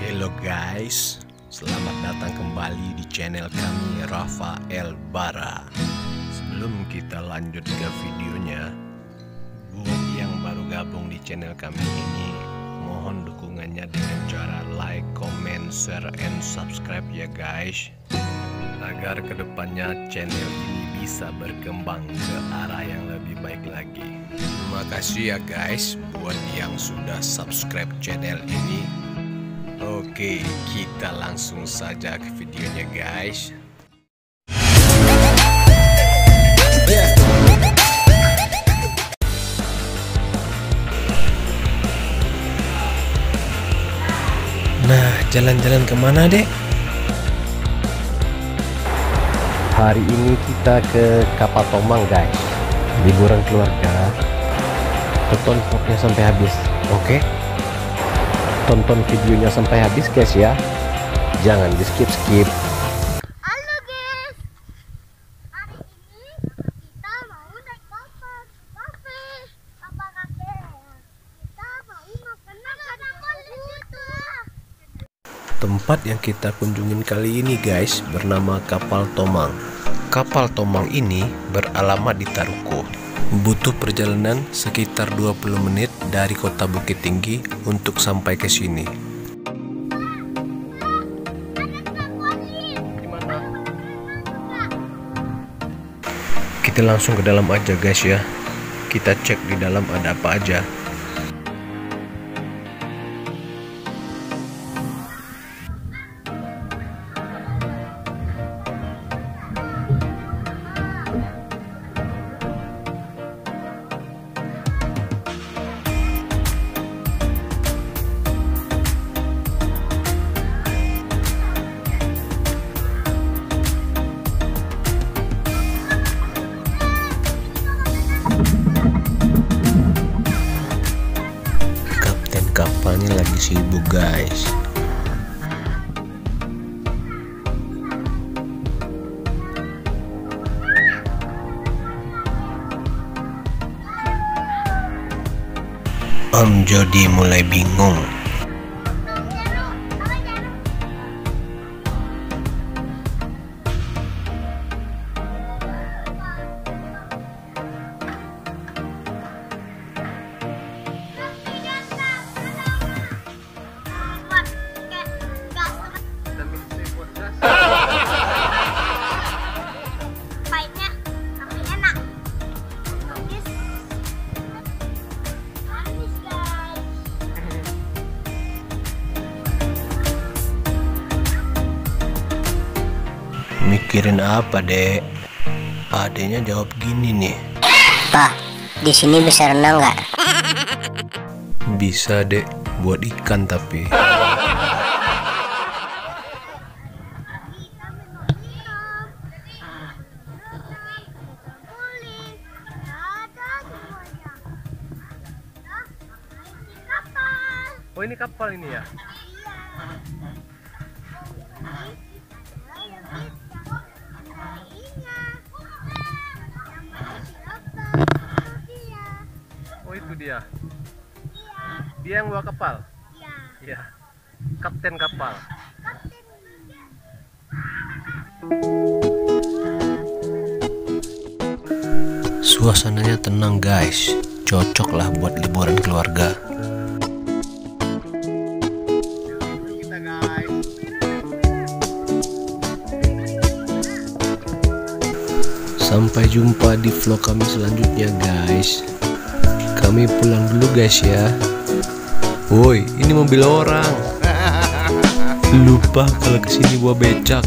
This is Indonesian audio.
Hello guys, selamat datang kembali di channel kami Rafael Bara. Sebelum kita lanjut ke videonya, buat yang baru gabung di channel kami ini, mohon dukungannya dengan cara like, comment, share, and subscribe ya guys, agar kedepannya channel ini bisa berkembang ke arah yang lebih baik lagi. Terima kasih ya guys buat yang sudah subscribe channel ini. Oke, kita langsung saja ke videonya guys. Nah, jalan-jalan kemana dek? Hari ini kita ke Kapal Tomang guys, liburan keluarga. Tonton vlognya sampai habis, oke? Tonton videonya sampai habis guys ya, jangan di skip. Halo guys, hari ini kita mau naik kapal kafe. Apa kakek? Kita mau makan makanan itu. Tempat yang kita kunjungin kali ini guys bernama Kapal Tomang. Kapal Tomang ini beralamat di Taruko. Butuh perjalanan sekitar 20 menit dari kota Bukit Tinggi untuk sampai ke sini. Kita langsung ke dalam aja guys ya. Kita cek di dalam ada apa aja. Kapalnya lagi sibuk guys. Om Jody mulai bingung. Pahitnya tapi enak. Manis guys. Mikirin apa dek? Adanya jawab gini nih. Pak, di sini bisa renang nggak? Bisa dek, buat ikan tapi. Oh ini kapal ini ya? Oh itu dia. Dia yang bawa kapal? Iya. Kapten kapal. Suasananya tenang guys, cocok lah buat liburan keluarga. Sampai jumpa di vlog kami selanjutnya guys. Kami pulang dulu guys ya. Woi, ini mobil orang. Lupa kalau kesini bawa becak.